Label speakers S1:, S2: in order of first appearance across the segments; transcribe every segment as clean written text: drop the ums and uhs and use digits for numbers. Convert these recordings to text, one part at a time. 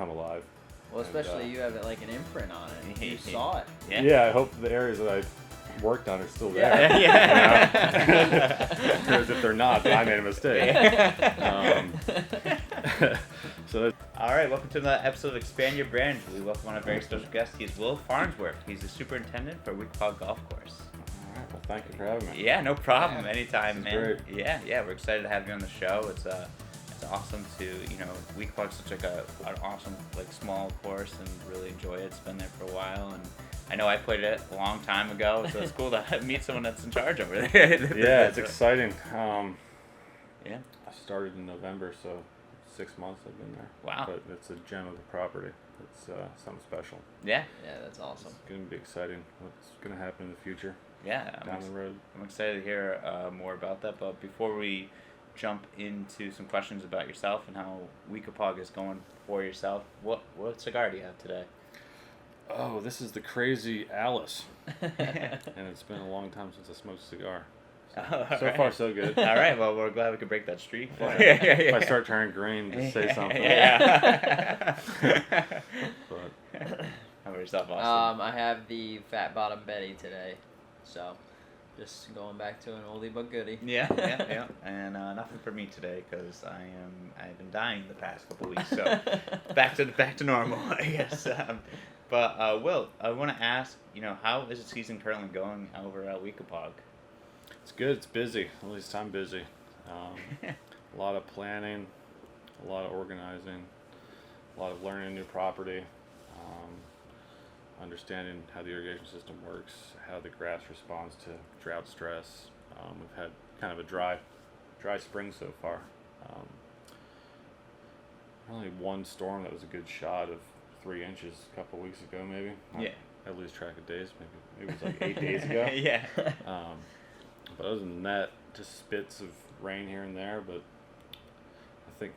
S1: come alive.
S2: Well, especially you have like an imprint on it. You saw it.
S1: Yeah, I hope the areas that I worked on are still there.
S2: Yeah.
S1: Because if they're not, then I made a mistake.
S3: All right, welcome to another episode of Expand Your Brand. We welcome on a very special guest. He's Will Farnsworth. He's the superintendent for Weekapaug Golf Course.
S1: All right, well, thank you for having me.
S3: Yeah, no problem. Anytime, man.
S1: Great.
S3: Yeah, we're excited to have you on the show. It's awesome to, Weekapaug's such like an awesome like small course and really enjoy it. It's been there for a while, and I know I played it a long time ago, so it's cool to meet someone that's in charge over there.
S1: Yeah, it's exciting.
S3: Yeah.
S1: I started in November, so 6 months I've been there.
S3: Wow.
S1: But it's a gem of a property. It's something special.
S3: Yeah.
S2: Yeah, that's awesome.
S1: It's going to be exciting what's going to happen in the future.
S3: Yeah.
S1: Down the road.
S3: I'm excited to hear more about that, but before we jump into some questions about yourself and how Weekapaug is going for yourself, what cigar do you have today?
S1: Oh, this is the Crazy Alice. And it's been a long time since I smoked a cigar. So
S3: right.
S1: far, so good.
S3: All right, well, we're glad we could break that streak.
S1: Yeah. If I start turning green, just say something.
S3: Yeah.
S1: But
S3: How about yourself, Austin?
S2: I have the Fat Bottom Betty today, so just going back to an oldie but goodie.
S3: Yeah. And nothing for me today because I've been dying the past couple weeks, so back to normal, I guess. But Will, I want to ask, how is the season currently going over at Weekapaug?
S1: it's good. It's busy. At least I'm busy. A lot of planning, a lot of organizing, a lot of learning new property, understanding how the irrigation system works, how the grass responds to drought stress. We've had kind of a dry spring so far. Only one storm that was a good shot of 3 inches a couple weeks ago, maybe.
S3: Yeah.
S1: I lose track of days. Maybe it was like 8 days ago.
S3: Yeah.
S1: But other than that, just spits of rain here and there. But I think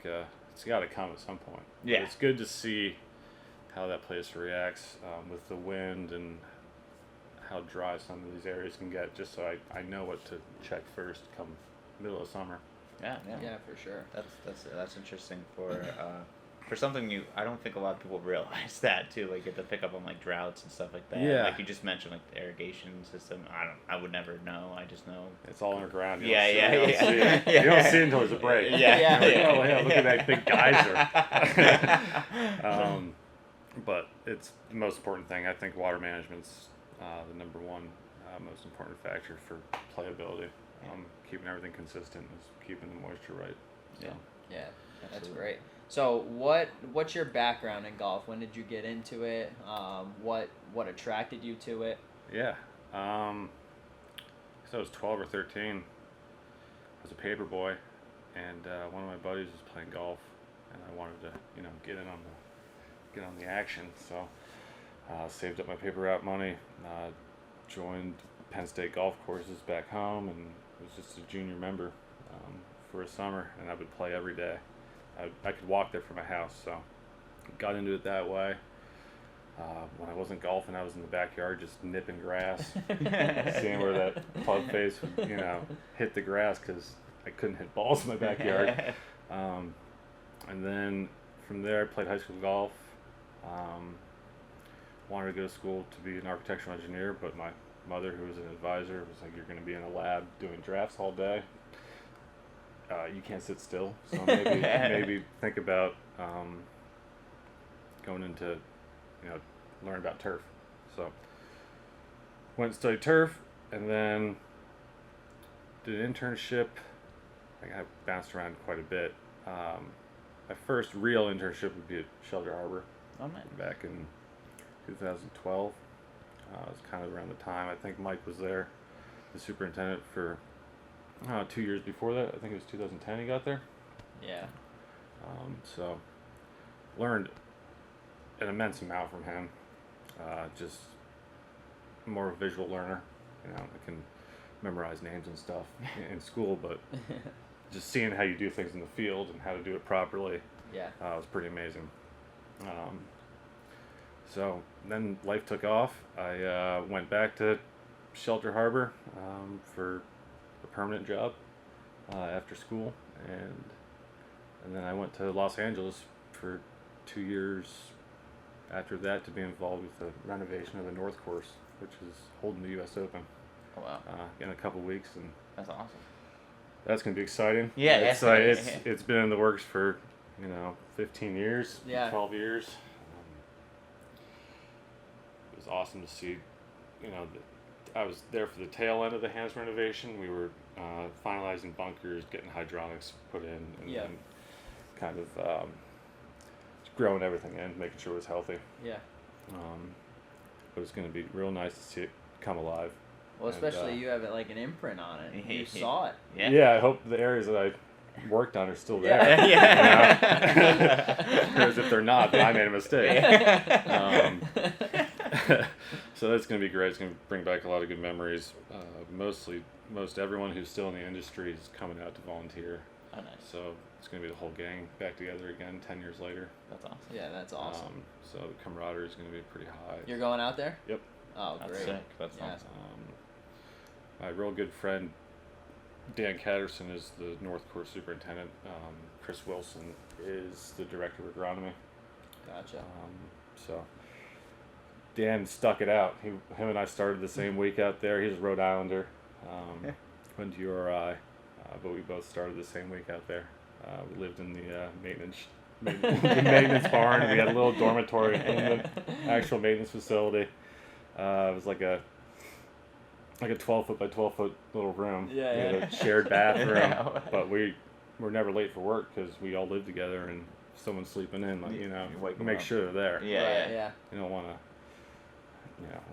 S1: it's got to come at some point.
S3: Yeah.
S1: But it's good to see how that place reacts with the wind and how dry some of these areas can get, just so I know what to check first come middle of summer.
S3: Yeah,
S2: for sure.
S3: That's interesting for something I don't think a lot of people realize that too. Like, you have to pick up on like droughts and stuff like that.
S1: Yeah.
S3: Like you just mentioned, like the irrigation system. I would never know. I just know
S1: It's all underground. You
S3: Yeah.
S1: don't see it. You don't see it until there's a break.
S3: Yeah.
S1: You're like, oh, yeah, look at that big geyser. But it's the most important thing. I think water management's the number one most important factor for playability. Keeping everything consistent is keeping the moisture right. So.
S2: Yeah, that's
S3: Absolutely.
S2: great. So what's your background in golf? When did you get into it? What attracted you to it?
S1: Yeah. So I was 12 or 13. I was a paper boy, and one of my buddies was playing golf, and I wanted to, get on the action. So saved up my paper route money, joined Penn State golf courses back home, and was just a junior member for a summer, and I would play every day. I could walk there from my house, so got into it that way. When I wasn't golfing, I was in the backyard just nipping grass, seeing where that club face would, hit the grass, because I couldn't hit balls in my backyard. And then from there, I played high school golf. Wanted to go to school to be an architectural engineer, but my mother, who was an advisor, was like, "You're going to be in a lab doing drafts all day. You can't sit still, so maybe think about going into, learn about turf." So went and studied turf, and then did an internship. I bounced around quite a bit. My first real internship would be at Shelter Harbor.
S3: Oh, man.
S1: Back in 2012. It was kind of around the time. I think Mike was there, the superintendent, for 2 years before that. I think it was 2010 he got there.
S2: Yeah.
S1: So learned an immense amount from him. Just more of a visual learner. I can memorize names and stuff in school, but just seeing how you do things in the field and how to do it properly was pretty amazing. So then life took off. I went back to Shelter Harbor for a permanent job after school, and then I went to Los Angeles for 2 years after that to be involved with the renovation of the North Course, which is holding the U.S. Open
S3: Oh, wow.
S1: in a couple weeks, and
S3: That's awesome.
S1: that's gonna be exciting.
S3: Yeah,
S1: it's
S3: yeah.
S1: it's been in the works for 15 years,
S2: Yeah.
S1: 12 years. It was awesome to see. I was there for the tail end of the Hans renovation. We were finalizing bunkers, getting hydraulics put in, and
S2: Yeah.
S1: then kind of growing everything in, making sure it was healthy.
S2: Yeah.
S1: It was going to be real nice to see it come alive.
S2: Well,
S1: And,
S2: especially you have it like an imprint on it. You
S3: Yeah.
S2: saw it.
S3: Yeah.
S1: I hope the areas that I worked on are still there.
S3: Yeah.
S1: Because if they're not, then I made a mistake. So that's going to be great. It's going to bring back a lot of good memories. Most everyone who's still in the industry is coming out to volunteer.
S3: Oh, nice.
S1: So it's going to be the whole gang back together again 10 years later.
S3: That's awesome.
S2: Yeah, that's awesome.
S1: So the camaraderie is going to be pretty high.
S2: You're going out there?
S1: Yep.
S2: Oh,
S3: That's
S2: great.
S3: sick. That's
S2: Yeah.
S3: awesome.
S1: My real good friend Dan Catterson is the North Course Superintendent. Chris Wilson is the Director of Agronomy.
S2: Gotcha.
S1: So Dan stuck it out. Him and I started the same week out there. He's a Rhode Islander. Went to URI, but we both started the same week out there. We lived in the maintenance barn. We had a little dormitory in the actual maintenance facility. It was like a 12-foot by 12-foot little room.
S2: Yeah,
S1: We had
S2: yeah.
S1: a shared bathroom,
S3: Yeah.
S1: but we were never late for work because we all lived together, and if someone's sleeping in, like,
S3: You wake 'em
S1: make
S3: up.
S1: sure they're there.
S3: Yeah.
S2: Right, yeah.
S1: You don't want to,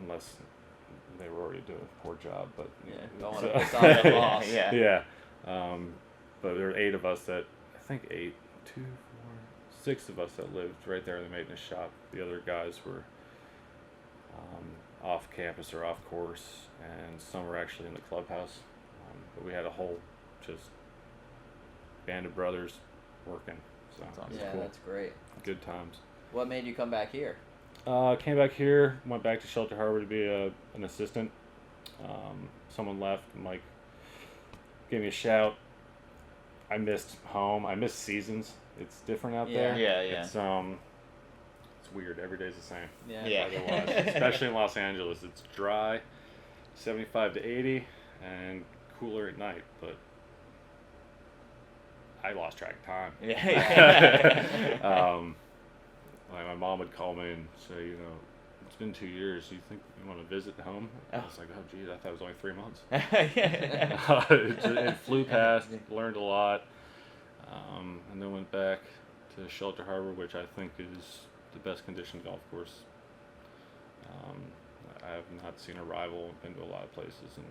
S1: unless they were already doing a poor job, but
S2: Yeah,
S1: know,
S2: don't
S1: so-
S2: want to piss off the boss.
S3: Yeah.
S1: Yeah. But there were 8 of us that, I think 6 of us that lived right there in the maintenance shop. The other guys were off campus or off course, and some were actually in the clubhouse. But we had a whole just band of brothers working. So
S3: That's
S1: it
S3: awesome.
S1: was
S2: Yeah,
S1: cool.
S2: that's great.
S1: Good times.
S2: What made you come back here?
S1: Came back here, went back to Shelter Harbor to be an assistant. Someone left. Mike gave me a shout. I missed home. I missed seasons. It's different out there.
S3: Yeah, yeah.
S1: It's weird. Every day's the same.
S2: Yeah.
S3: Yeah.
S1: Otherwise, especially in Los Angeles, it's dry, 75 to 80, and cooler at night. But I lost track of time.
S3: Yeah.
S1: Like my mom would call me and say, it's been 2 years. Do you think you want to visit home? I was like, oh, geez, I thought it was only 3 months. It flew past. Learned a lot, and then went back to Shelter Harbor, which I think is the best conditioned golf course. I have not seen a rival. Been to a lot of places, and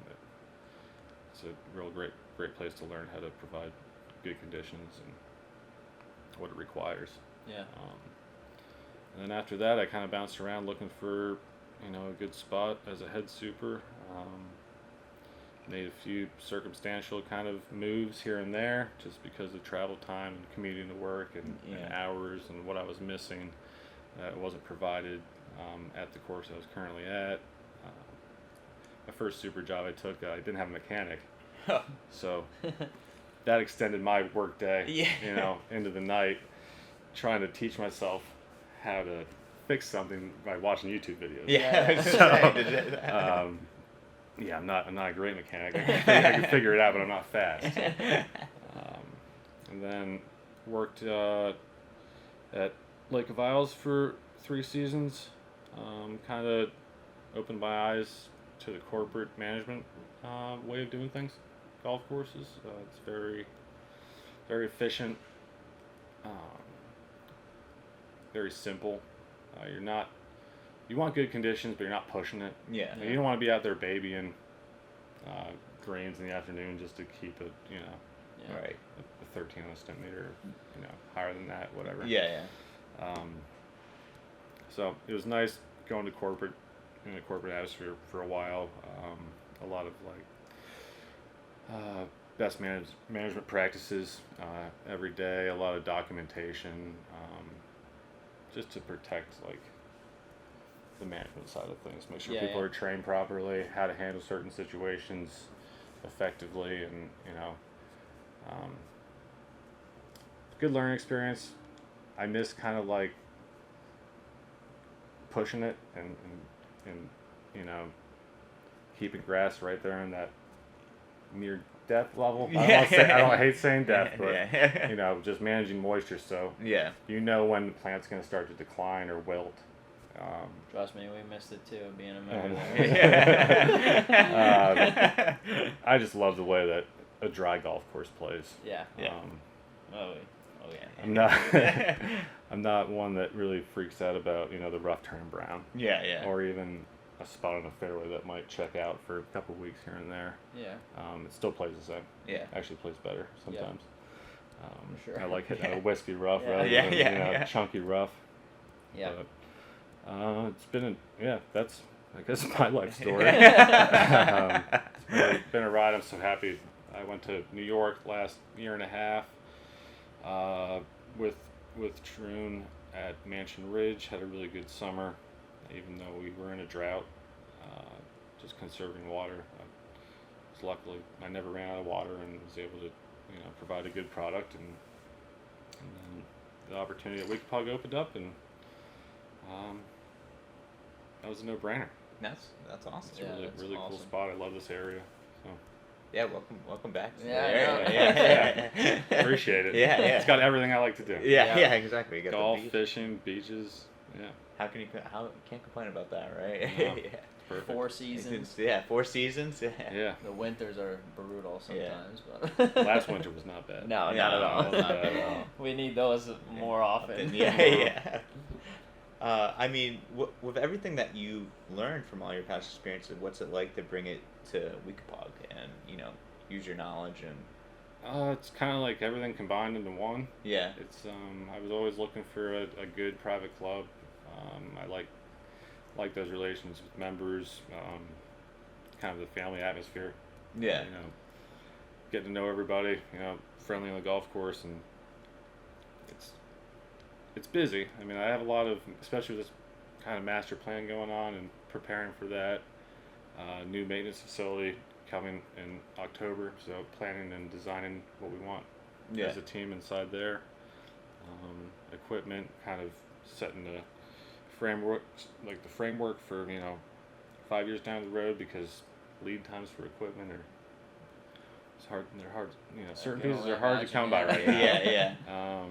S1: it's a real great place to learn how to provide good conditions and what it requires.
S2: Yeah.
S1: And then after that, I kind of bounced around looking for, a good spot as a head super. Made a few circumstantial kind of moves here and there, just because of travel time and commuting to work and hours and what I was missing. It wasn't provided at the course I was currently at. My first super job I took, I didn't have a mechanic, so that extended my work day,
S3: Yeah.
S1: Into the night, trying to teach myself how to fix something by watching YouTube videos.
S3: Yeah.
S1: Yeah, I'm not a great mechanic. I can figure it out, but I'm not fast. And then worked at Lake of Isles for 3 seasons. Kind of opened my eyes to the corporate management way of doing things. Golf courses. It's very, very efficient. Very simple. You want good conditions, but you're not pushing it.
S3: Yeah.
S1: You don't want to be out there babying greens in the afternoon just to keep it,
S2: Yeah.
S3: Right.
S1: a 13 on a stent meter, higher than that, whatever.
S3: Yeah.
S1: So it was nice going to corporate, in the corporate atmosphere for a while. A lot of best management practices every day, a lot of documentation, just to protect the management side of things, make sure people are trained properly, how to handle certain situations effectively, and good learning experience. I miss kind of pushing it and you know, keeping grass right there in that near death level. I hate saying death, but you know, just managing moisture. So you know when the plant's going to start to decline or wilt.
S2: Trust me, we missed it too, being a member
S1: I just love the way that a dry golf course plays.
S2: Yeah.
S1: I'm not I'm not one that really freaks out about, you know, the rough turn brown. Or even a spot on the fairway that might check out for a couple of weeks here and there. It still plays the same. Actually plays better sometimes.
S2: Sure.
S1: I like hitting a wispy rough rather than you know, chunky rough. But, it's been that's I guess my life story. It's been a ride. I'm so happy. I went to New York last year and a half with Troon at Mansion Ridge. Had a really good summer, even though we were in a drought. Just conserving water. Luckily, I never ran out of water and was able to, you know, provide a good product. And then the opportunity at Weekapaug opened up, and that was a no-brainer.
S3: That's awesome.
S1: It's a really
S2: awesome.
S1: cool spot. I love this area. So.
S3: Yeah, welcome back.
S1: Appreciate it.
S3: It's
S1: got everything I like to do.
S3: Exactly. You got
S1: golf,
S3: the beach.
S1: fishing, beaches. Yeah.
S3: How can't complain about that, right?
S1: No, perfect.
S2: 4 seasons.
S3: 4 seasons.
S1: Yeah.
S2: The winters are brutal sometimes, but
S1: last winter was not bad.
S2: No, not at all. Not at all. We need those more often.
S3: I mean, with everything that you learned from all your past experiences, what's it like to bring it to Weekapaug and, you know, use your knowledge and...
S1: It's kind of like everything combined into one.
S3: Yeah.
S1: It's I was always looking for a good private club. I like those relations with members, kind of the family atmosphere.
S3: Yeah.
S1: You know, get to know everybody. You know, friendly on the golf course, and it's busy. I mean, I have a lot of, especially with this kind of master plan going on and preparing for that. New maintenance facility coming in October, so planning and designing what we want as a team inside there. Equipment, kind of setting the framework for, you know, 5 years down the road, because lead times for equipment they're hard, you know, certain pieces are hard to come by right now.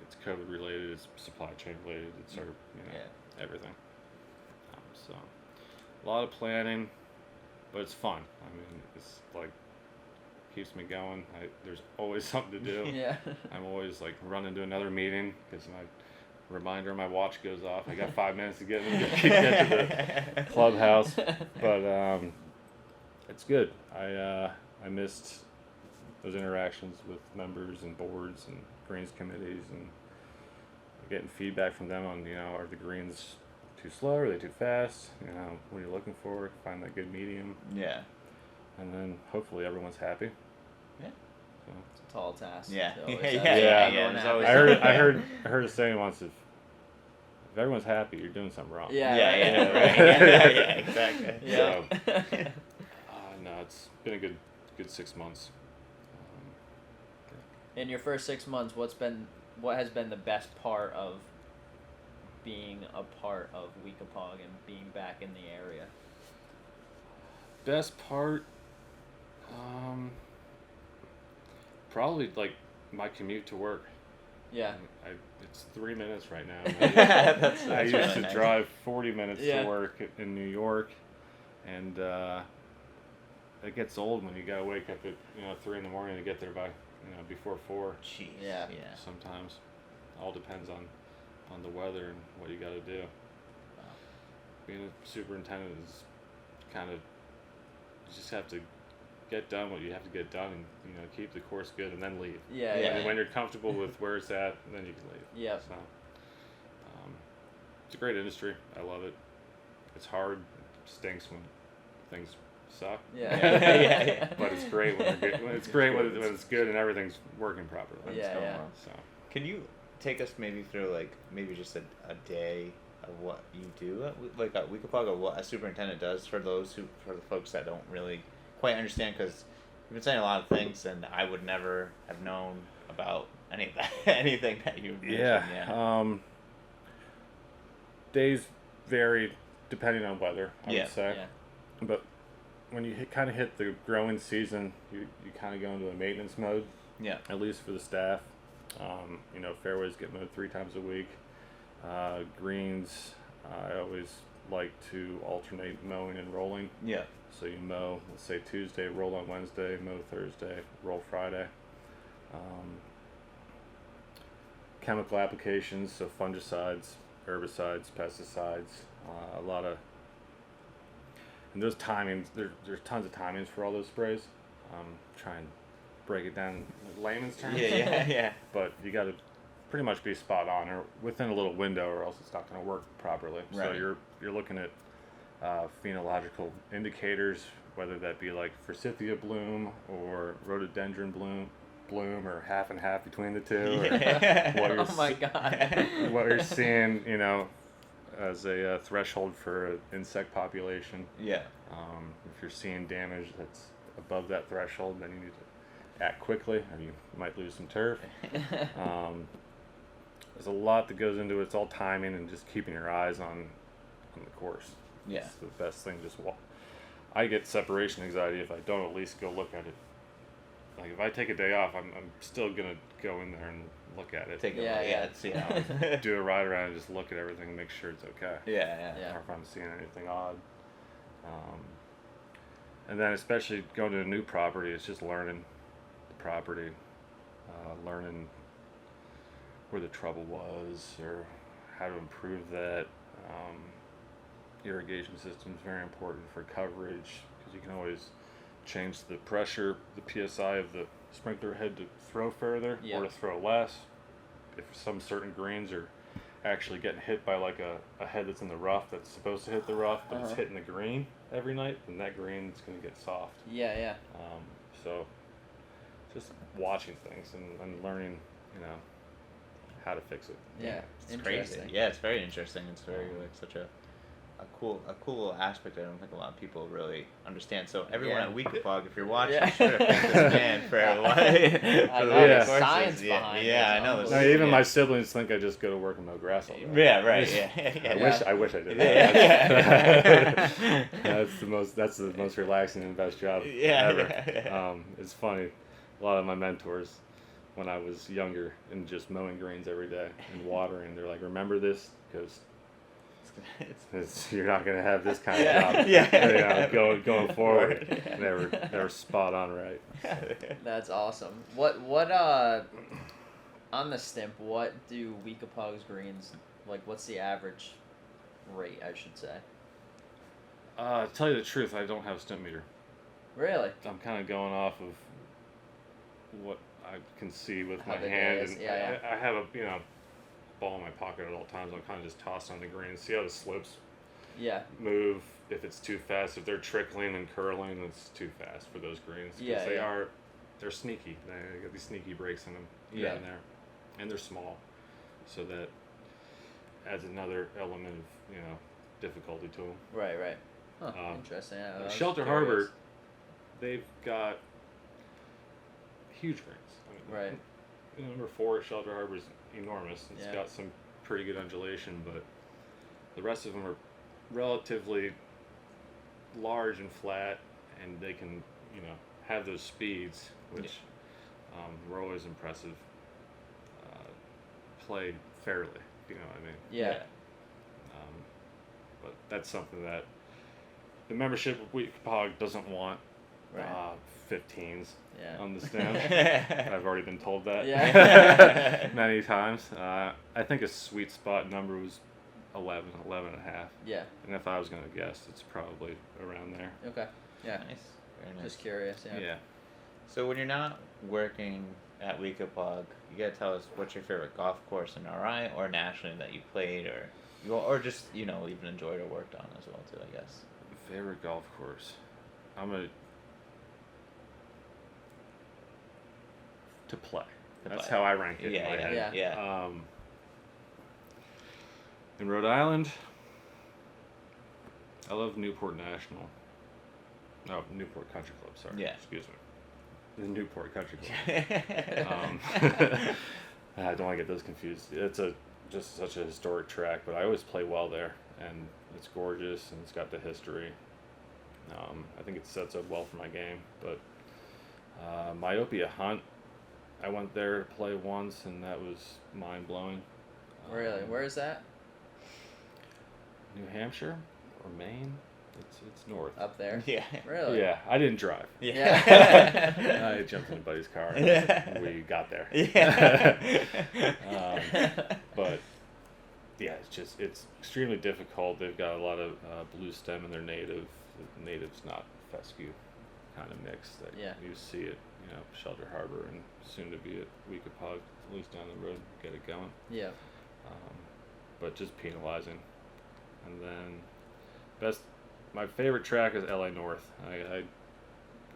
S1: It's COVID related, it's supply chain related, it's sort of, you know, everything. So a lot of planning, but it's fun. I mean, it's like keeps me going. There's always something to do. I'm always like running to another meeting because my reminder on my watch goes off. I got 5 minutes to get to the clubhouse, but it's good. I missed those interactions with members and boards and greens committees and getting feedback from them on, you know, are the greens too slow, are they too fast, you know, what are you looking for, find that good medium. And then hopefully everyone's happy. So.
S2: It's a tall task.
S1: I heard a saying once, if everyone's happy, you're doing something wrong.
S3: Exactly.
S1: So, no, it's been a good 6 months.
S2: In your first 6 months, what has been the best part of being a part of Weekapaug and being back in the area?
S1: Best part, probably like my commute to work. It's 3 minutes right now. I used
S3: really
S1: to
S3: nice.
S1: drive 40 minutes to work in New York, and it gets old when you gotta wake up at 3 in the morning to get there by before 4.
S3: Jeez.
S1: Sometimes, all depends on the weather and what you gotta do. Being a superintendent is kind of, you just have to get done what you have to get done, and keep the course good, and then leave. When you're comfortable with where it's at, then you can leave. So, it's a great industry. I love it. It's hard. It stinks when things suck. But it's great when they're good. It's great when it's good and everything's working properly. So.
S3: Can you take us maybe through maybe just a day of what you do at Weekapaug, or what a superintendent does for the folks that don't really quite understand, because you've been saying a lot of things and I would never have known about any of that, anything that you mentioned.
S1: days vary depending on weather, I
S3: Yeah.
S1: would say.
S2: Yeah.
S1: But when you kind of hit the growing season, you kind of go into a maintenance mode,
S3: Yeah.
S1: at least for the staff. Fairways get mowed 3 times a week. Greens, I always like to alternate mowing and rolling.
S3: Yeah.
S1: So you mow, let's say Tuesday, roll on Wednesday, mow Thursday, roll Friday. Chemical applications, so fungicides, herbicides, pesticides, a lot of, and those timings, there's tons of timings for all those sprays. Try and break it down in layman's terms.
S3: Yeah.
S1: But you got to pretty much be spot on or within a little window, or else it's not going to work properly. So
S3: Right.
S1: you're looking at phenological indicators, whether that be like forsythia bloom or rhododendron bloom, or half and half between the two. Or what you're
S2: Oh my God.
S1: what you're seeing, as a threshold for an insect population.
S3: Yeah.
S1: If you're seeing damage that's above that threshold, then you need to act quickly, or you might lose some turf. There's a lot that goes into it. It's all timing and just keeping your eyes on the course.
S3: Yeah.
S1: It's the best thing. Just walk. I get separation anxiety if I don't at least go look at it. Like if I take a day off, I'm still gonna go in there and look at it.
S3: Take a
S2: Yeah,
S3: look.
S2: yeah.
S3: See how.
S1: Do a ride around and just look at everything and make sure it's okay.
S3: Yeah.
S2: Yeah.
S1: Or if I'm seeing anything odd. And then especially going to a new property, it's just learning the property, learning where the trouble was or how to improve that. Irrigation system is very important for coverage because you can always change the pressure, the PSI of the sprinkler head to throw further
S2: Yeah.
S1: or to throw less. If some certain greens are actually getting hit by like a head that's in the rough that's supposed to hit the rough, but it's hitting the green every night, then that green is going to get soft.
S2: Yeah.
S1: So just watching things and learning, how to fix it.
S2: Yeah.
S3: It's crazy. Yeah, it's very interesting. It's very like such a cool aspect I don't think a lot of people really understand. So everyone
S2: Yeah.
S3: at Weekapaug, if you're watching,
S2: Yeah.
S3: you should have picked this man for
S2: I
S3: what?
S2: know,
S1: the
S2: science
S3: yeah,
S2: behind
S3: yeah,
S2: it.
S3: I know.
S2: It's
S1: No,
S3: This-
S1: even
S3: yeah.
S1: my siblings think I just go to work and mow grass all day.
S3: Yeah, right. Yeah.
S1: I wish I did.
S3: Yeah.
S1: That's the most relaxing and best job
S3: Yeah,
S1: ever.
S3: yeah.
S1: It's funny. A lot of my mentors, when I was younger and just mowing greens every day and watering, they're like, "Remember this, because you're not gonna have this kind of job."
S3: Yeah.
S1: Going forward.
S3: Right.
S1: They were spot on right.
S2: That's awesome. What on the stimp, what do Weekapaug's greens, like what's the average rate, I should say?
S1: To tell you the truth, I don't have a stimp meter.
S2: Really?
S1: I'm kind of going off of what I can see with
S2: How
S1: my
S2: the
S1: hand,
S2: day is,
S1: and
S2: yeah.
S1: I have a ball in my pocket at all times. I'll kind of just toss on the green, see how the slopes
S2: Yeah.
S1: move. If it's too fast, if they're trickling and curling, it's too fast for those greens. 'Cause
S2: Yeah, yeah.
S1: they're sneaky. They got these sneaky breaks in them
S3: Yeah.
S1: down there, and they're small, so that adds another element of difficulty to them.
S2: Right. Huh, interesting. Yeah, I was
S1: Shelter
S2: curious.
S1: Harbor, they've got huge greens.
S2: Right.
S1: Number 4 at Shelter Harbor is enormous. It's
S2: Yeah.
S1: got some pretty good undulation, but the rest of them are relatively large and flat, and they can, have those speeds, which were always impressive. Played fairly, if you know what I mean.
S2: Yeah.
S1: But that's something that the membership of Weekapaug doesn't want.
S2: Right.
S1: 15s
S2: Yeah.
S1: on the stem. I've already been told that
S2: Yeah.
S1: many times. I think a sweet spot number was 11 and a half.
S2: Yeah.
S1: And if I was going to guess, it's probably around there.
S2: Okay. Yeah.
S3: Nice. Very nice.
S2: Just curious. Yeah.
S1: Yeah.
S3: So when you're not working at Weekapaug, you gotta tell us what's your favorite golf course in RI or nationally that you played, or just even enjoyed or worked on as well too, I guess.
S1: Favorite golf course? I'm going to play. That's how I rank it in my head.
S3: Yeah.
S1: In Rhode I love Newport National. No, Newport Country Club, sorry.
S3: Yeah.
S1: Excuse me. The Newport Country Club. I don't want to get those confused. It's a just such a historic track, but I always play well there, and it's gorgeous and it's got the history. I think it sets up well for my game. But Myopia Hunt, I went there to play once, and that was mind blowing.
S2: Really? Where is that?
S1: New Hampshire or Maine? It's north.
S2: Up there?
S3: Yeah.
S2: Really?
S1: Yeah, I didn't drive.
S3: Yeah.
S1: I jumped in a buddy's car and we got there.
S3: Yeah.
S1: But yeah, it's extremely difficult. They've got a lot of blue stem in their native. The native's not fescue kind of mix that you see it, Shelter Harbor and soon to be at Weekapaug, at least down the road, get it going.
S2: Yeah.
S1: But just penalizing. And then my favorite track is LA North. I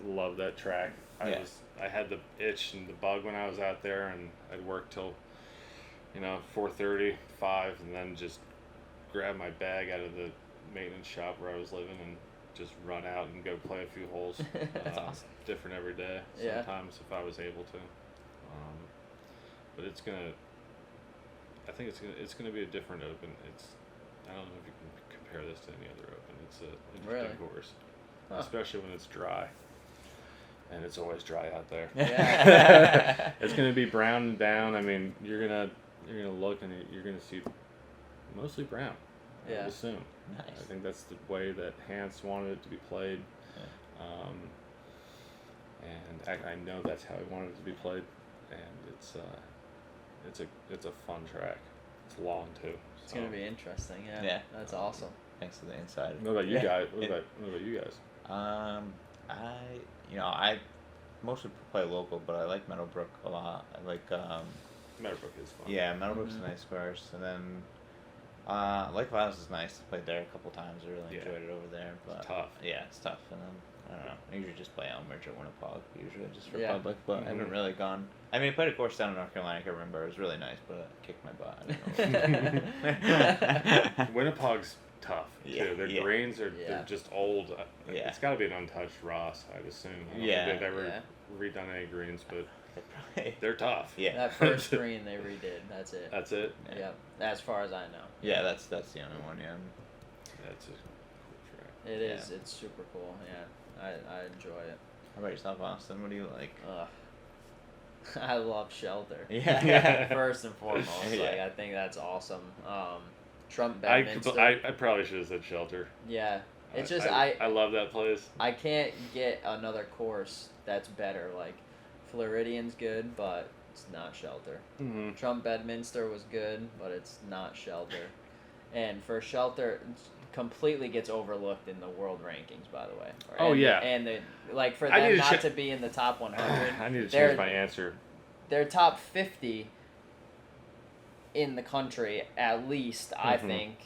S1: love that track. I had the itch and the bug when I was out there, and I'd work till 4:30, 5, and then just grab my bag out of the maintenance shop where I was living and just run out and go play a few holes.
S3: That's awesome.
S1: Different every day.
S2: Yeah.
S1: Sometimes if I was able to. But I think it's gonna be a different Open. I don't know if you can compare this to any other Open. It's a interesting course, especially when it's dry. And it's always dry out there.
S2: Yeah.
S1: It's gonna be brown and down. I mean, you're gonna look and you're gonna see mostly brown. I would assume.
S3: Nice.
S1: I think that's the way that Hans wanted it to be played.
S3: Yeah.
S1: And I know that's how he wanted it to be played. And it's a fun track. It's long too.
S2: It's gonna be interesting. Yeah.
S3: Yeah.
S2: That's awesome.
S3: Thanks to the inside.
S1: What about you guys? What about you guys?
S3: I mostly play local, but I like Meadowbrook a lot. I like
S1: Meadowbrook is fun.
S3: Yeah, Meadowbrook's a nice course, and then Lake Vilas is nice. I played there a couple times. I really enjoyed it over there. But
S1: it's tough.
S3: Yeah, it's tough. And then I don't know. I usually just play Elmridge or Winnipeg, usually just for
S2: Yeah.
S3: public. But I haven't really gone. I mean, I played a course down in North Carolina. I can remember it was really nice, but it kicked my butt. I don't know.
S1: Winnipeg's tough
S3: Yeah,
S1: too. Their
S3: yeah.
S1: greens are
S2: Yeah.
S1: they're just old.
S3: Yeah.
S1: It's got to be an untouched Ross, I'd assume. I don't
S3: Yeah.
S1: think they've ever
S2: Yeah.
S1: redone any greens, but
S3: Probably-
S1: they're tough.
S3: Yeah.
S2: That first green they redid. That's it.
S1: That's it.
S3: Yeah.
S2: Yep. As far as I know.
S3: Yeah, that's the only one. Yeah.
S1: That's a cool track.
S2: It is.
S3: Yeah.
S2: It's super cool. Yeah. I enjoy it.
S3: How about yourself, Austin? What do you like?
S2: I love Shelter.
S3: Yeah.
S2: First and foremost,
S3: Yeah.
S2: like I think that's awesome. Trump
S1: I
S2: Bedminster.
S1: probably should have said Shelter.
S2: Yeah. It's just
S1: I love that place.
S2: I can't get another course that's better. Like Floridian's good, but it's not Shelter.
S1: Mm-hmm.
S2: Trump Bedminster was good, but it's not Shelter. And for Shelter, it completely gets overlooked in the world rankings, by the way.
S1: Oh, yeah.
S2: And for
S1: I need
S2: them
S1: to
S2: not to be in the top 100.
S1: I need to
S2: they're-
S1: change my answer.
S2: They're top 50 in the country at least. I
S1: Mhm.
S2: think.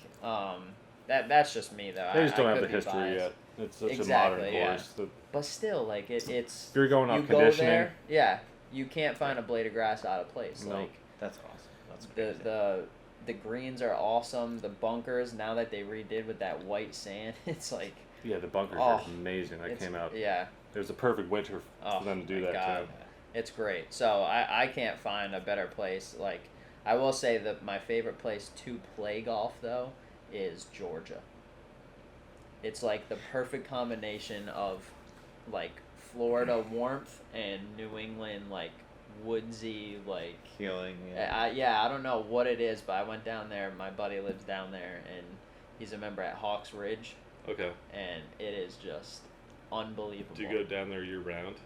S2: That's just me though.
S1: They just don't
S2: I
S1: have the
S2: could be
S1: history
S2: biased.
S1: yet. It's such
S2: Exactly,
S1: a modern
S2: yeah.
S1: course.
S2: But still, like it's.
S1: If you're going
S2: You
S1: off
S2: go
S1: conditioning,
S2: there, yeah. You can't find a blade of grass out of place.
S1: No.
S2: Like
S3: That's awesome. That's
S2: the
S3: crazy.
S2: the greens are awesome. The bunkers now that they redid with that white sand, it's like
S1: yeah, the bunkers
S2: Oh,
S1: are amazing. That
S2: it's-
S1: came out.
S2: Yeah,
S1: It was a perfect winter
S2: Oh,
S1: for them to do
S2: my
S1: that
S2: God.
S1: too.
S2: it's great. So I can't find a better place. Like I will say that my favorite place to play golf though is Georgia. It's like the perfect combination of like Florida warmth and New England like woodsy like
S3: Healing. Yeah.
S2: I don't know what it is, but I went down there. My buddy lives down there, and he's a member at Hawks Ridge,
S1: Okay.
S2: and it is just unbelievable.
S1: Do you go down there year round,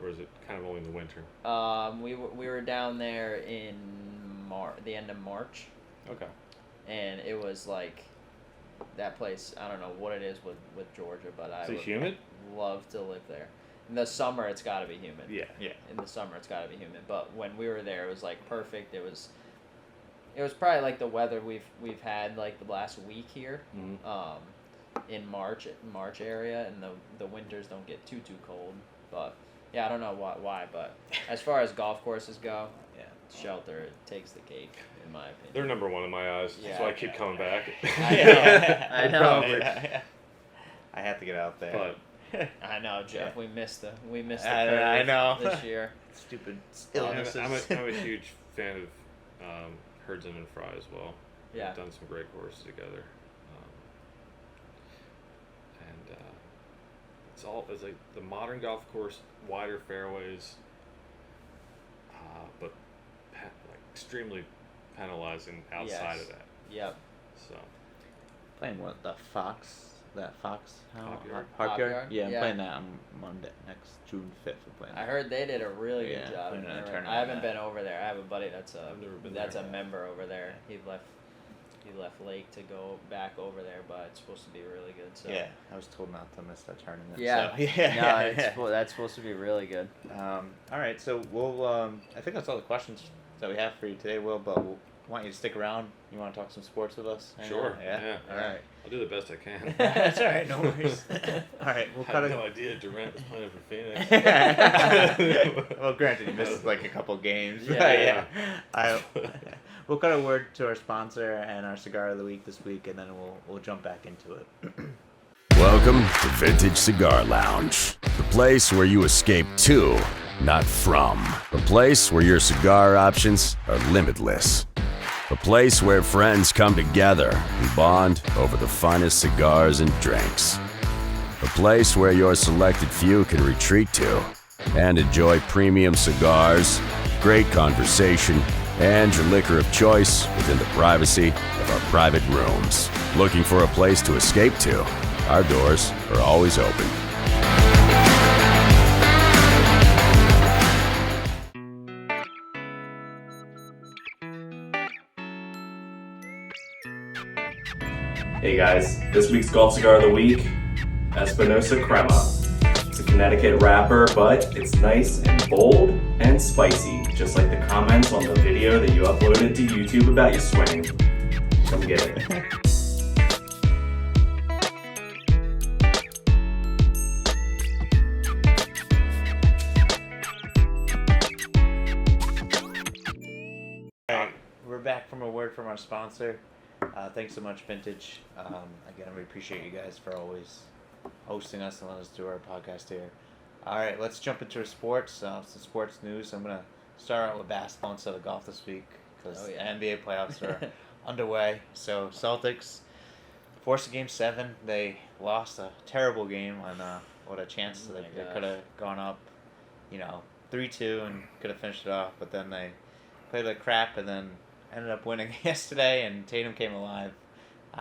S1: or is it kind of only in the winter?
S2: We were down there in the end of March,
S1: Okay.
S2: and it was like that place. I don't know what it is with Georgia, but I
S1: Is it
S2: would
S1: humid?
S2: love to live there. In the summer, it's got to be humid.
S1: Yeah.
S3: Yeah.
S2: In the summer, it's got to be humid. But when we were there, it was like perfect. It was probably like the weather we've had like the last week here.
S1: Mm-hmm.
S2: In March area, and the winters don't get too cold. But yeah, I don't know why. But as far as golf courses go,
S3: Yeah.
S2: Shelter takes the cake in my opinion.
S1: They're number one in my eyes.
S2: Yeah.
S1: That's why I keep coming back.
S2: I know.
S1: Probably.
S3: Yeah. I have to get out there.
S1: But
S2: I know, Jeff.
S3: Yeah.
S2: We missed the
S3: I
S2: curve
S3: know.
S2: this year.
S3: Stupid
S1: I'm
S3: illnesses.
S1: a huge fan of Herdsman and Fry as well.
S2: Yeah.
S1: We've done some great courses together. It's like the modern golf course, wider fairways, but like extremely penalizing outside
S2: Yes.
S1: of that.
S2: Yep.
S1: So
S3: Playing what, the Fox? That Fox?
S1: Hop
S3: Harp
S2: Yard?
S3: Yard? Yeah, I'm
S2: Yeah.
S3: playing that on Monday, next June 5th. We're playing
S2: I
S3: that.
S2: heard they did a really good
S3: Yeah,
S2: job.
S3: playing in a tournament
S2: I haven't
S3: on
S2: been
S3: that.
S2: over there. I have a buddy that's
S1: I've never been
S2: a
S1: there.
S2: member over there. He left Lake to go back over there, but it's supposed to be really good. So
S3: Yeah, I was told not to miss that tournament.
S2: Yeah.
S3: So, yeah.
S2: that's supposed to be really good.
S3: All right, so we'll. I think that's all the questions that we have for you today, Will. But we'll want you to stick around. You want to talk some sports with us?
S1: Sure.
S3: Yeah. All right.
S1: I'll do the best I can.
S3: That's all right. No worries. All right, we'll
S1: I
S3: cut
S1: had
S3: it.
S1: no idea Durant was playing for Phoenix.
S3: Well, granted, he missed like a couple games. but
S2: Yeah.
S3: We'll cut a word to our sponsor and our cigar of the week this week, and then we'll jump back into it.
S4: Welcome to Vintage Cigar Lounge, the place where you escape to, not from. The place where your cigar options are limitless. A place where friends come together and bond over the finest cigars and drinks. A place where your selected few can retreat to and enjoy premium cigars, great conversation, and your liquor of choice within the privacy of our private rooms. Looking for a place to escape to? Our doors are always open.
S5: Hey guys, this week's Golf Cigar of the Week, Espinosa Crema. It's a Connecticut wrapper, but it's nice and bold and spicy, just like the comments on the video that you uploaded to YouTube about your swing. Come get it.
S3: We're back from a word from our sponsor. Thanks so much, Vintage. Again, we appreciate you guys for always hosting us and letting us do our podcast here. All right, let's jump into our sports. Some sports news. I'm going to start out with basketball instead of golf this week because the NBA playoffs are underway. So, Celtics forced a Game 7. They lost a terrible game on what a chance
S2: Oh my
S3: they
S2: gosh.
S3: could have gone up, 3-2 and could have finished it off, but then they played like crap and then ended up winning yesterday, and Tatum came alive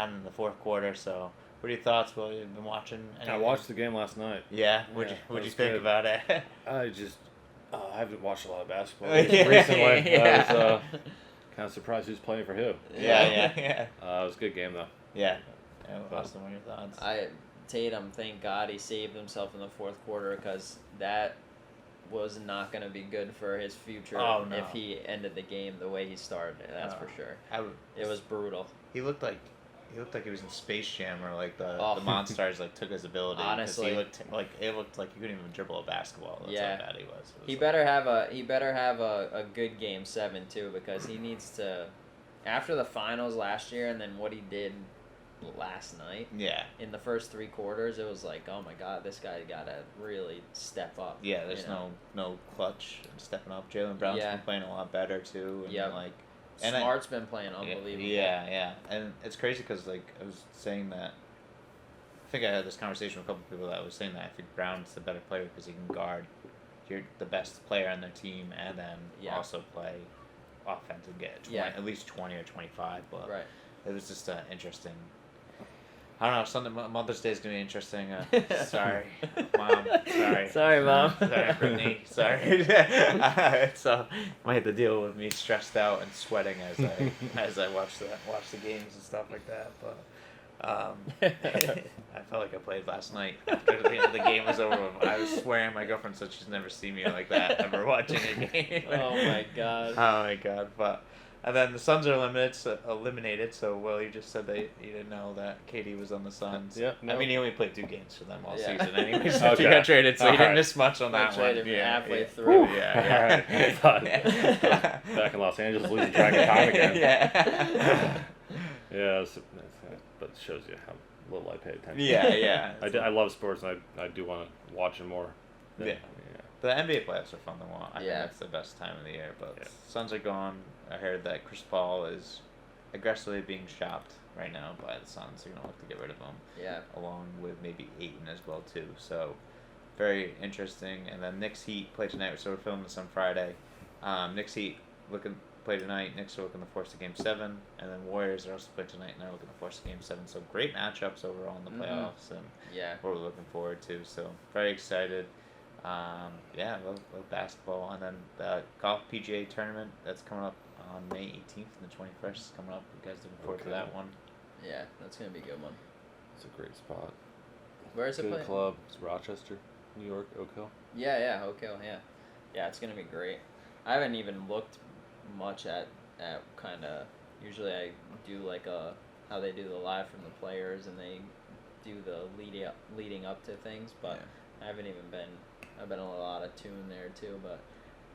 S3: in the fourth quarter. So, what are your thoughts? Will you've been watching?
S1: I
S3: anything?
S1: watched the game last night.
S3: Yeah.
S1: Yeah,
S3: What'd
S1: that
S3: you
S1: was
S3: think
S1: good.
S3: about it?
S1: I haven't watched a lot of basketball
S3: Yeah.
S1: recently.
S3: Yeah.
S1: I was kind of surprised who's playing for who.
S3: yeah.
S1: It was a good game though.
S3: Yeah. Austin, what are your thoughts?
S2: Tatum, thank God he saved himself in the fourth quarter because that was not going to be good for his future
S3: Oh, no.
S2: if he ended the game the way he started. That's
S3: No.
S2: for sure.
S3: It
S2: It was brutal.
S3: He looked like he was in Space Jam, or like the
S2: Oh.
S3: Monstars like took his ability. 'cause
S2: Honestly.
S3: he looked like he couldn't even dribble a basketball. That's
S2: Yeah.
S3: how bad he was. It was
S2: He
S3: like-
S2: better have a good Game 7 too because he needs to. After the finals last year and then what he did last night
S3: Yeah.
S2: in the first 3 quarters, it was like, oh my God, this guy gotta really step up.
S3: Yeah, there's
S2: you know?
S3: no clutch and stepping up. Jalen Brown's
S2: Yeah.
S3: been playing a lot better too. And
S2: Yep.
S3: and I-
S2: Smart's been playing unbelievable.
S3: Yeah, and it's crazy because I was saying that. I think I had this conversation with a couple people that was saying that I think Brown's the better player because he can guard. You're the best player on their team, and then also play offense and get at least 20 or 25. But
S2: Right.
S3: it was just interesting. I don't know. Sunday Mother's Day is gonna be interesting. Sorry, Mom. Sorry.
S2: Sorry, Mom.
S3: Sorry, Brittany. Sorry. So might have to deal with me stressed out and sweating as I watch the games and stuff like that. But I felt like I played last night after the game was over. I was swearing my girlfriend said she's never seen me like that ever watching a game.
S2: Oh my God.
S3: Oh my God! But and then the Suns are eliminated. So Will, you just said that you didn't know that Katie was on the Suns.
S1: Yeah,
S3: I
S1: no.
S3: mean, he only played 2 games for them all
S2: Yeah.
S3: season anyway. So
S1: Okay.
S3: he got traded, so he didn't
S1: Alright.
S3: miss much on that
S2: Got
S3: one.
S2: traded halfway
S3: yeah.
S2: through.
S3: Yeah,
S1: Alright. Back in Los Angeles, losing track of time again.
S3: Yeah.
S1: Yeah, but it shows you how little I pay attention.
S3: Yeah.
S1: I love sports, and I do want to watch them more.
S3: Yeah. The NBA playoffs are fun to watch. I think
S2: Yeah.
S3: that's the best time of the year. But
S1: Yeah.
S3: Suns are gone. I heard that Chris Paul is aggressively being shopped right now by the Suns. They're gonna look to get rid of him.
S2: Yeah.
S3: Along with maybe Ayton as well too. So very interesting. And then Knicks Heat play tonight. So we're filming this on Friday. Knicks Heat play tonight. Knicks are looking to force a game 7, and then Warriors are also playing tonight, and they're looking to force a game 7. So great matchups overall in the playoffs, and what we're looking forward to. So very excited. Love basketball, and then the golf PGA tournament that's coming up on May 18th and the 21st is coming up. You guys looking forward to that one?
S2: Yeah, that's gonna be a good one.
S1: It's a great spot.
S2: Where is it
S1: Good
S2: playing?
S1: club. It's Rochester, New York, Oak Hill.
S2: Yeah, Oak Hill, yeah, it's gonna be great. I haven't even looked much at kind of. Usually I do like how they do the live from the players, and they do the leading up to things, but I haven't even been. I've been a lot of tune there too, but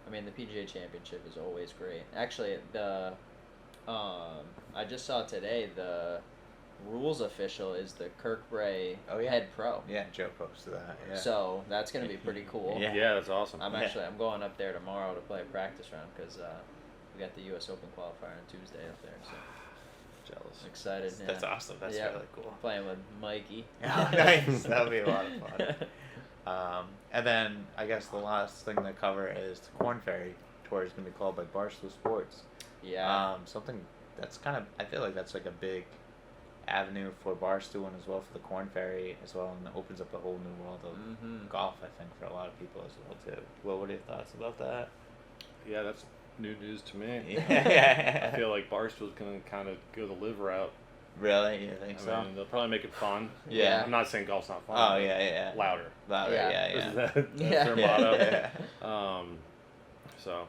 S2: I mean the PGA Championship is always great. Actually, I just saw today the rules official is the Kirkbrey head pro.
S3: Yeah, Joe posted that. Yeah.
S2: So that's gonna be pretty cool.
S1: Yeah, that's awesome.
S2: I'm going up there tomorrow to play a practice round because we got the U.S. Open qualifier on Tuesday up there. So
S1: Jealous.
S2: I'm excited.
S3: That's awesome. That's really cool.
S2: Playing with Mikey.
S3: Oh, nice. That'll be a lot of fun. And then I guess the last thing to cover is the Corn Ferry Tour is going to be called by Barstool Sports.
S2: Yeah.
S3: Something that's kind of, I feel like that's like a big avenue for Barstool and as well for the Corn Ferry as well, and it opens up a whole new world of golf, I think, for a lot of people as well too. Well, what are your thoughts about that?
S1: Yeah, that's new news to me.
S3: Yeah.
S1: I feel like Barstool's going to kind of go the live route.
S3: Really? You think so?
S1: I mean, they'll probably make it fun.
S3: Yeah.
S1: I'm not saying golf's not fun.
S3: Oh, yeah.
S1: Louder.
S3: Yeah.
S1: That's their motto.
S3: Yeah.
S1: So,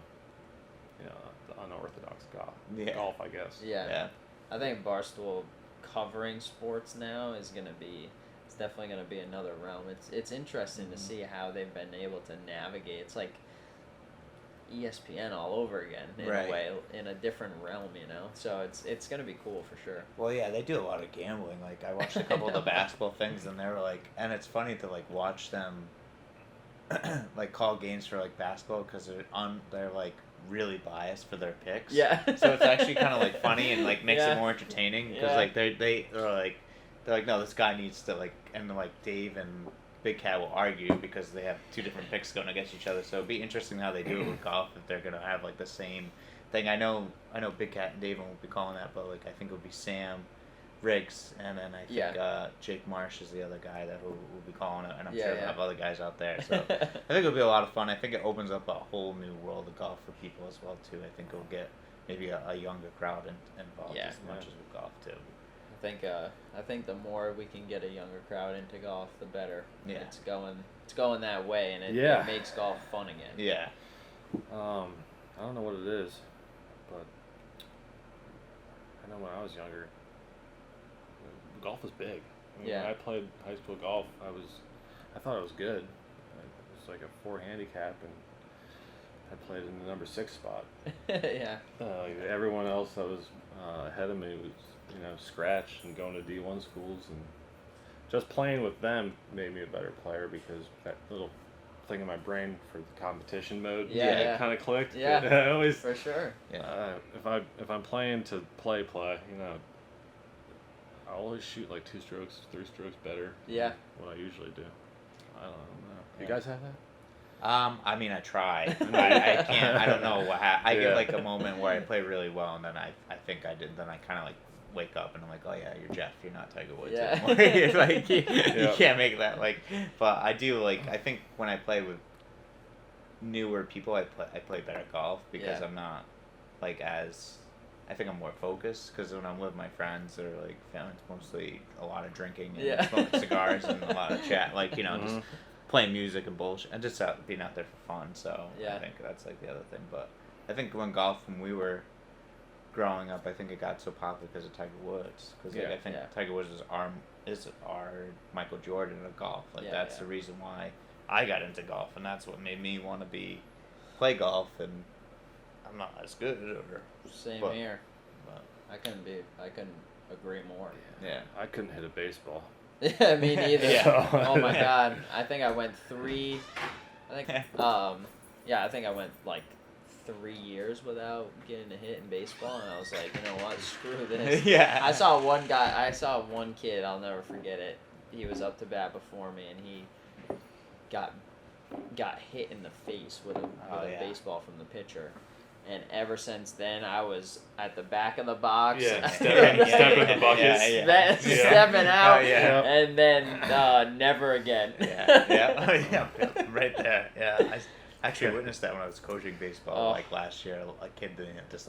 S1: the unorthodox golf, I guess.
S2: Yeah. I think Barstool covering sports now is going to be, it's definitely going to be another realm. It's interesting to see how they've been able to navigate. It's like ESPN all over again in a way, in a different realm, So it's going to be cool for sure.
S3: Well, yeah, they do a lot of gambling. Like, I watched a couple of the basketball things, and they were like, and it's funny to like watch them like call games for like basketball because they're like really biased for their picks.
S2: Yeah.
S3: So it's actually kind of like funny and like makes it more entertaining because like they're like no, this guy needs to like, and like Dave and Big Cat will argue because they have two different picks going against each other. So it'd be interesting how they do it with golf if they're gonna have like the same thing. I know Big Cat and Dave won't be calling that, but like I think it would be Sam Riggs, and then I think Jake Marsh is the other guy that will be calling it, and I'm sure they'll have other guys out there. So I think it'll be a lot of fun. I think it opens up a whole new world of golf for people as well too. I think it'll get maybe a younger crowd involved as much as with golf too.
S2: I think the more we can get a younger crowd into golf, the better.
S3: Yeah.
S2: It's going that way, and it makes golf fun again.
S3: Yeah.
S1: I don't know what it is, but I know when I was younger, golf was big. I mean, when I played high school golf, I thought I was good. It was like a 4 handicap, and I played in the number 6 spot.
S2: Yeah.
S1: Everyone else that was ahead of me was, scratched and going to D1 schools, and just playing with them made me a better player because that little thing in my brain for the competition mode kind of clicked.
S2: Yeah.
S1: I always,
S2: for sure.
S1: If I'm playing to play, I always shoot like 2 strokes, 3 strokes better.
S2: Yeah.
S1: Than what I usually do. I don't know. You guys have that?
S3: I mean, I try. I can't. I don't know what happened. I get like a moment where I play really well, and then I think I did. Then I kind of like wake up and I'm like, oh yeah, you're Jeff. You're not Tiger Woods anymore. You're like you can't make that like. But I do like. I think when I play with newer people, I play better golf because I'm not like as. I think I'm more focused because when I'm with my friends, they're like, it's mostly a lot of drinking and smoking cigars and a lot of chat, like just playing music and bullshit and just being out there for fun. So I think that's like the other thing. But I think when we were growing up, I think it got so popular because of Tiger Woods. Because I think Tiger Woods is our Michael Jordan of golf. Like that's the reason why I got into golf, and that's what made me want to play golf. And I'm not as good or
S2: same here. But I couldn't agree more.
S3: Yeah.
S1: I couldn't hit a baseball.
S2: Yeah, me neither. Oh my god. I think I went 3. I think I went like 3 years without getting a hit in baseball, and I was like, you know what, screw this.
S3: Yeah.
S2: I saw one kid, I'll never forget it. He was up to bat before me, and he got hit in the face with a baseball from the pitcher. And ever since then, I was at the back of the box.
S1: Yeah, stepping in the buckets.
S2: Stepping out.
S3: Oh, yeah.
S2: And then never again.
S3: Yeah, right there. Yeah, I actually witnessed that when I was coaching baseball, like last year. A kid just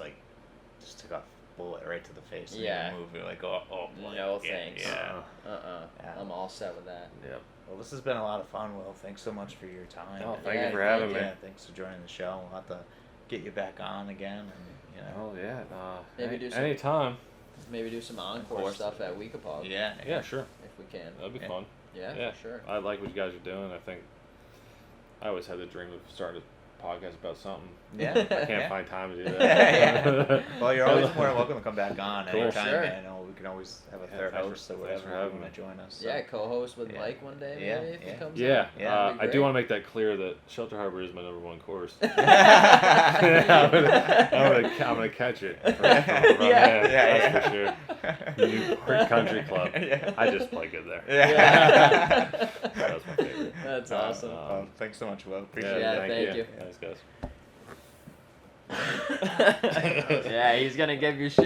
S3: took a bullet right to the face. And
S2: Yeah.
S3: Move. You're like, oh, boy.
S2: No thanks.
S3: Yeah.
S2: Yeah. I'm all set with that.
S1: Yep.
S3: Well, this has been a lot of fun, Will. Thanks so much for your time.
S1: Oh, thank
S2: Yeah,
S1: you for having me.
S3: Yeah, thanks for joining the show. We'll have to get you back on again, and
S1: Oh yeah.
S2: Maybe do some-
S1: anytime.
S2: Maybe do some encore
S3: course.
S2: stuff at Weekapaug.
S1: Yeah, sure.
S2: If we can.
S1: That'd be
S3: Yeah.
S1: fun.
S2: Yeah,
S1: Yeah,
S2: for sure.
S1: I like what you guys are doing. I think I always had the dream of starting a podcast about something.
S3: Yeah,
S1: I can't find time to do that.
S3: Yeah. Well, you're always more than welcome to come back on
S1: Cool.
S3: anytime.
S2: Sure.
S3: Man. We can always have a third
S1: thanks
S3: host
S1: for-
S3: or
S1: thanks
S3: whatever
S1: for having
S3: you want
S1: me.
S3: to join us. So.
S2: Yeah, co-host with
S3: Yeah.
S2: Mike one day,
S3: Yeah,
S2: maybe, if
S3: yeah.
S2: he comes
S1: Yeah,
S2: on.
S3: Yeah,
S1: I
S2: that'd be
S1: do
S2: great.
S1: want to make that clear that Shelter Harbor is my #1 course. I'm
S3: yeah,
S1: gonna catch it. From that's for sure. New Creek Country Club.
S3: Yeah.
S1: I just play good there.
S3: Yeah.
S1: That was my favorite.
S2: That's awesome.
S3: Well, thanks so much, Will. Appreciate
S2: Yeah,
S3: it.
S2: thank you.
S1: Thanks, guys.
S2: Yeah, he's gonna give you shit.